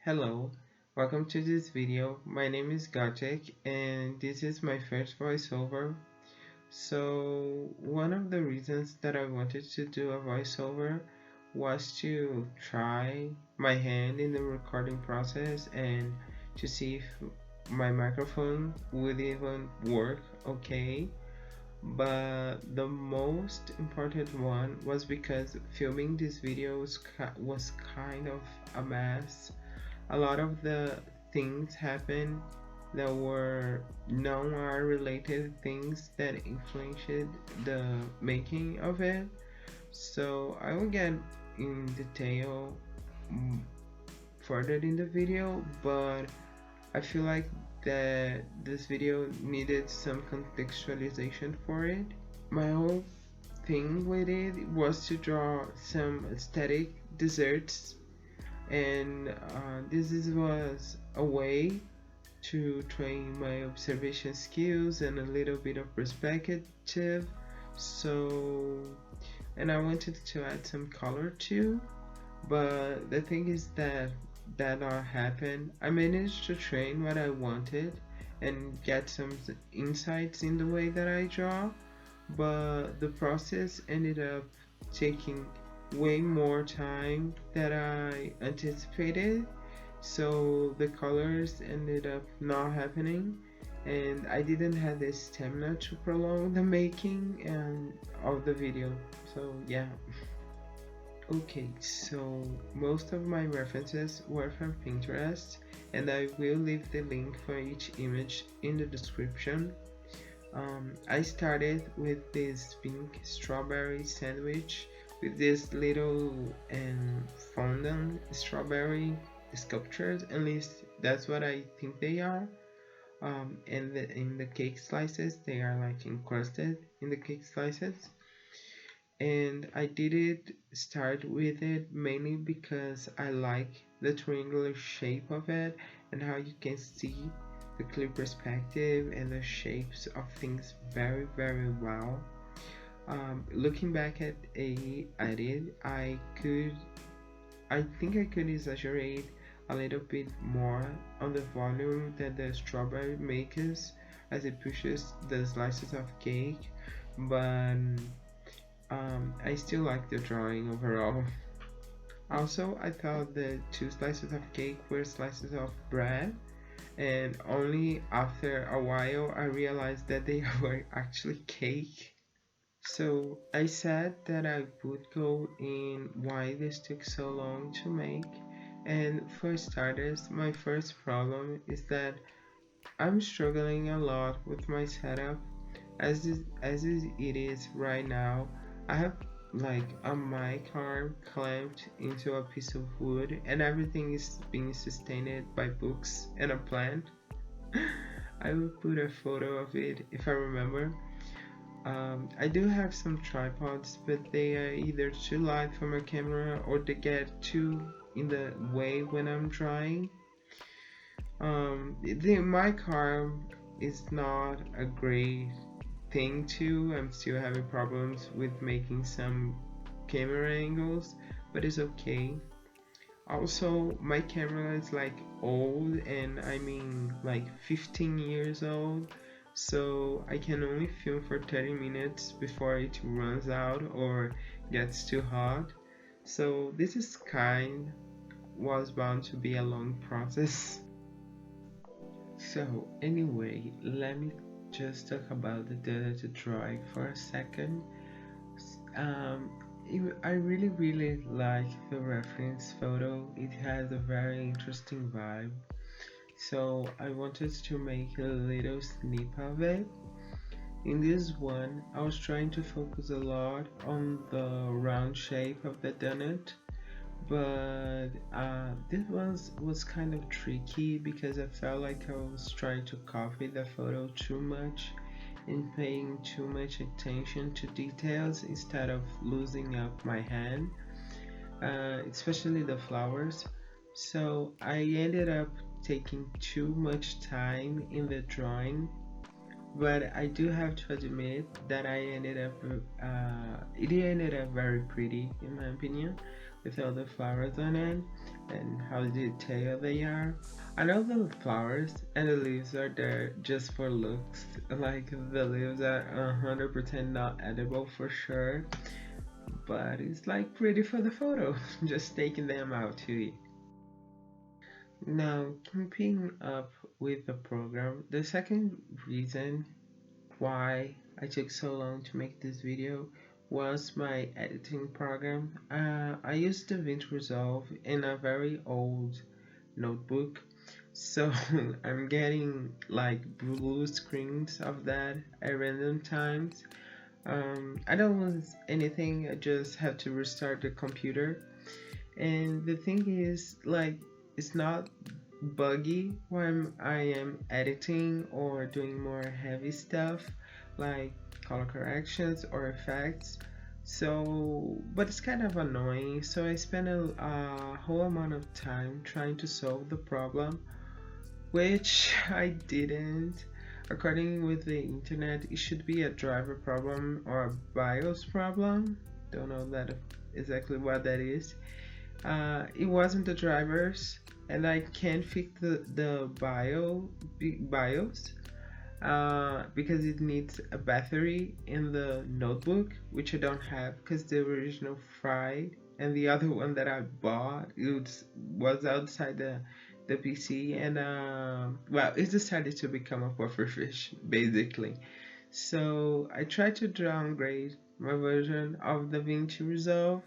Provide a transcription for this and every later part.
Hello, welcome to this video. My name is Gatek and this is my first voiceover. So one of the reasons that I wanted to do a voiceover was to try my hand in the recording process and to see if my microphone would even work okay. But the most important one was because filming this video was kind of a mess. A lot of the things happened that were non-art related things that influenced the making of it. So I will get in detail mm, further in the video, but I feel like that this video needed some contextualization for it. My whole thing with it was to draw some aesthetic desserts, and was a way to train my observation skills and a little bit of perspective. So, and I wanted to add some color too, but the thing is that not happened. I managed to train what I wanted and get some insights in the way that I draw, but the process ended up taking way more time than I anticipated. So the colors ended up not happening, and I didn't have the stamina to prolong the making and of the video. So yeah. Okay, so most of my references were from Pinterest, and I will leave the link for each image in the description. I started with this pink strawberry sandwich with this little and fondant strawberry sculptures. At least that's what I think they are. And in the cake slices, they are like encrusted in the cake slices. And I did it start with it mainly because I like the triangular shape of it and how you can see the clear perspective and the shapes of things very well. Looking back at it, I think I could exaggerate a little bit more on the volume that the strawberry makes as it pushes the slices of cake, but I still like the drawing overall. Also, I thought the two slices of cake were slices of bread, and only after a while I realized that they were actually cake. So I said that I would go in why this took so long to make, and for starters, my first problem is that I'm struggling a lot with my setup it is right now. I have like a mic arm clamped into a piece of wood, and everything is being sustained by books and a plant. I will put a photo of it if I remember. I do have some tripods, but they are either too light for my camera or they get too in the way when I'm drawing. My car is not a great thing too. I'm still having problems with making some camera angles, but it's okay. Also, my camera is like old, and I mean like 15 years old, so I can only film for 30 minutes before it runs out or gets too hot. So this is was bound to be a long process. So anyway, let me just talk about the data drawing for a second. Um, I really like the reference photo. It has a very interesting vibe. So I wanted to make a little snip of it. In this one, I was trying to focus a lot on the round shape of the donut, but this was kind of tricky because I felt like I was trying to copy the photo too much and paying too much attention to details instead of losing up my hand, especially the flowers. So I ended up taking too much time in the drawing, but I do have to admit that it ended up very pretty in my opinion. with all the flowers on it and how detailed they are. I know the flowers and the leaves are there just for looks. Like the leaves are 100% not edible for sure, but it's like pretty for the photo, just taking them out to eat. Now, keeping up with the program, the second reason why I took so long to make this video was my editing program. I used DaVinci Resolve in a very old notebook, so I'm getting like blue screens of that at random times. I don't lose anything, I just have to restart the computer. And the thing is, like, it's not buggy when I am editing or doing more heavy stuff like color corrections or effects. So, but it's kind of annoying. So I spent a whole amount of time trying to solve the problem, which I didn't. According with the internet, it should be a driver problem or a BIOS problem. Don't know that exactly what that is. It wasn't the drivers, and I can't fix the BIOS because it needs a battery in the notebook, which I don't have because the original fried, and the other one that I bought was outside the PC, and well, it decided to become a pufferfish basically. So I tried to downgrade my version of DaVinci Resolve.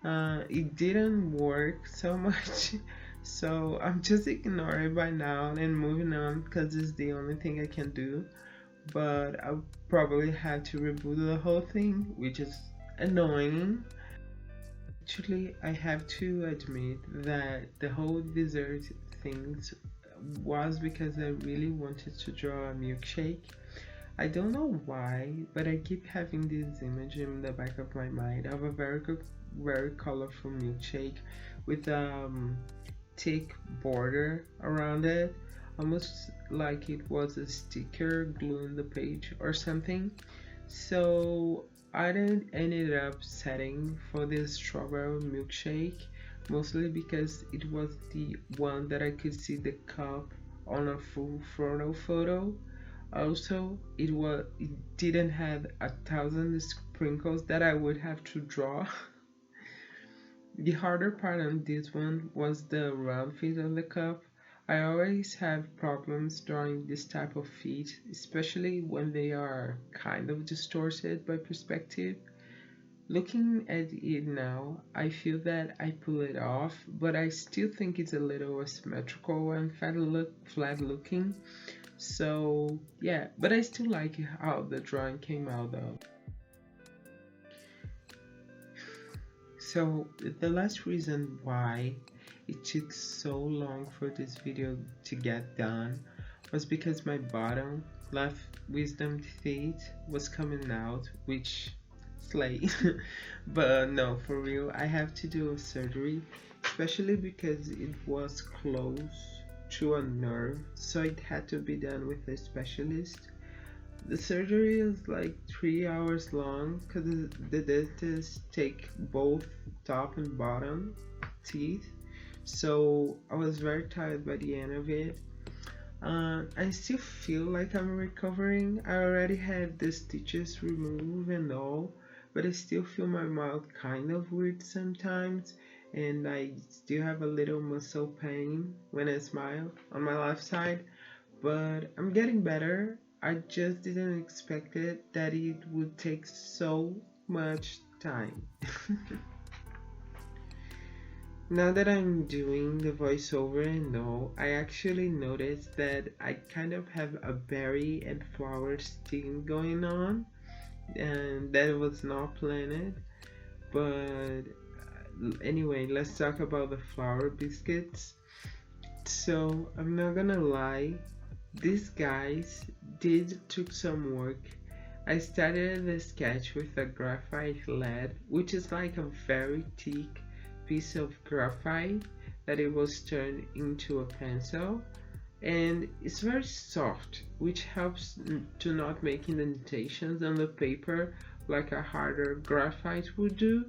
It didn't work so much, so I'm just ignoring it by now and moving on because it's the only thing I can do. But I'll probably have to reboot the whole thing, which is annoying. Actually, I have to admit that the whole dessert things was because I really wanted to draw a milkshake. I don't know why, but I keep having this image in the back of my mind of a very colorful milkshake with thick border around it, almost like it was a sticker gluing the page or something. So I then ended up setting for this strawberry milkshake, mostly because it was the one that I could see the cup on a full frontal photo. Also, it didn't have 1,000 sprinkles that I would have to draw. The harder part on this one was the round feet of the cup. I always have problems drawing this type of feet, especially when they are kind of distorted by perspective. Looking at it now, I feel that I pull it off, but I still think it's a little asymmetrical and flat looking. So yeah, but I still like how the drawing came out though. So the last reason why it took so long for this video to get done was because my bottom left wisdom teeth was coming out, which slay. But no, for real, I have to do a surgery, especially because it was close to a nerve, so it had to be done with a specialist. The surgery is like 3 hours long because the dentist take both top and bottom teeth. So I was very tired by the end of it. I still feel like I'm recovering. I already had the stitches removed and all, but I still feel my mouth kind of weird sometimes, and I still have a little muscle pain when I smile on my left side, but I'm getting better. I just didn't expect it that it would take so much time. Now that I'm doing the voiceover and all, I actually noticed that I kind of have a berry and flower theme going on, and that was not planned. But anyway, let's talk about the flower biscuits. So I'm not gonna lie, these guys took some work. I started the sketch with a graphite lead, which is like a very thick piece of graphite that it was turned into a pencil, and it's very soft, which helps to not make indentations on the paper like a harder graphite would do.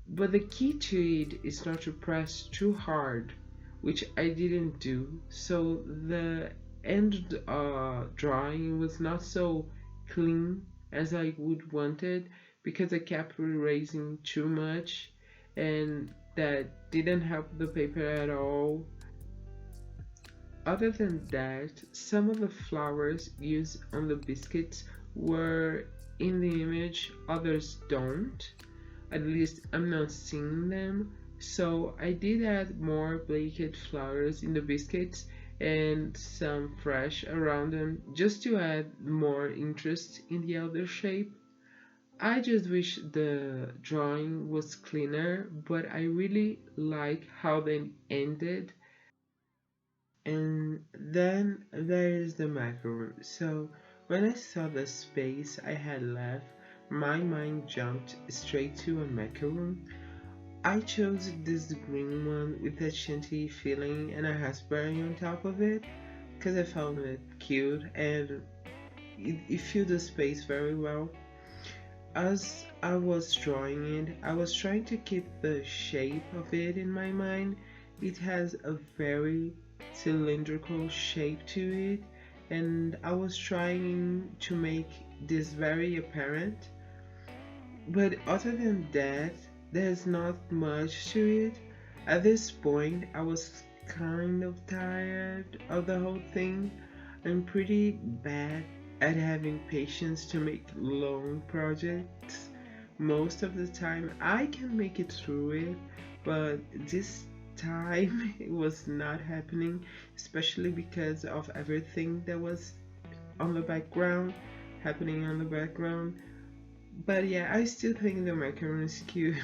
But the key to it is not to press too hard, which I didn't do. So the end drawing was not so clean as I would wanted because I kept erasing too much, and that didn't help the paper at all. Other than that, some of the flowers used on the biscuits were in the image, others don't. At least I'm not seeing them. So I did add more blanket flowers in the biscuits and some fresh around them just to add more interest in the other shape. I just wish the drawing was cleaner, but I really like how they ended. And then there is the macaroon. So when I saw the space I had left, my mind jumped straight to a macaroon. I chose this green one with a chantilly filling and a raspberry on top of it because I found it cute and it filled the space very well. As I was drawing it, I was trying to keep the shape of it in my mind. It has a very cylindrical shape to it, and I was trying to make this very apparent. But other than that, there's not much to it. At this point, I was kind of tired of the whole thing. I'm pretty bad at having patience to make long projects. Most of the time, I can make it through it, but this time it was not happening, especially because of everything that was on the background, happening on the background. But yeah, I still think the macaron is cute,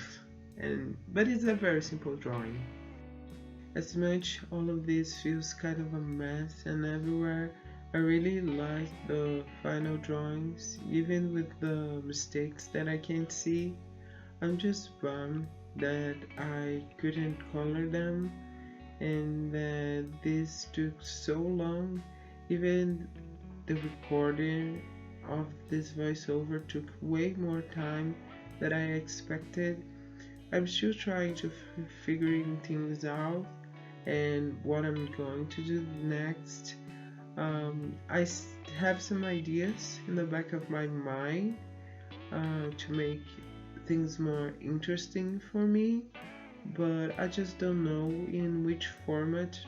and but it's a very simple drawing. As much all of this feels kind of a mess and everywhere, I really like the final drawings, even with the mistakes that I can't see. I'm just bummed that I couldn't color them and that this took so long. Even the recording of this voiceover took way more time than I expected. I'm still trying to figuring things out and what I'm going to do next. I have some ideas in the back of my mind to make things more interesting for me, but I just don't know in which format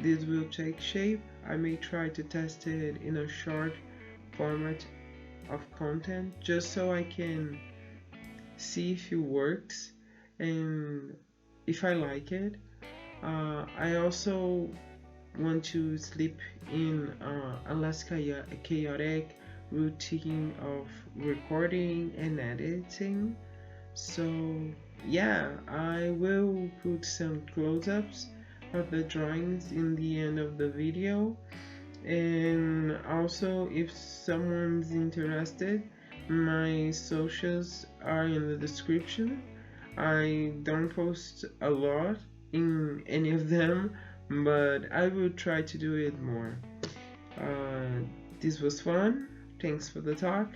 this will take shape. I may try to test it in a short format of content just so I can see if it works and if I like it. I also want to sleep in a less chaotic routine of recording and editing. So yeah, I will put some close-ups of the drawings in the end of the video, and also if someone's interested, my socials are in the description. I don't post a lot in any of them, but I will try to do it more. This was fun. Thanks for the talk.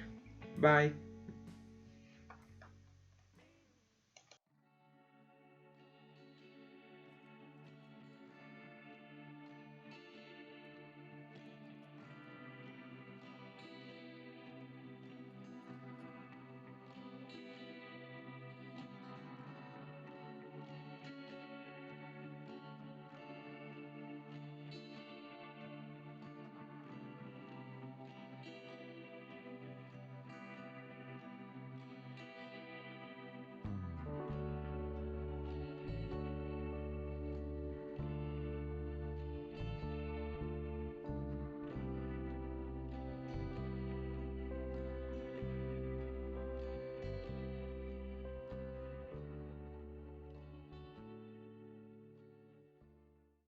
Bye.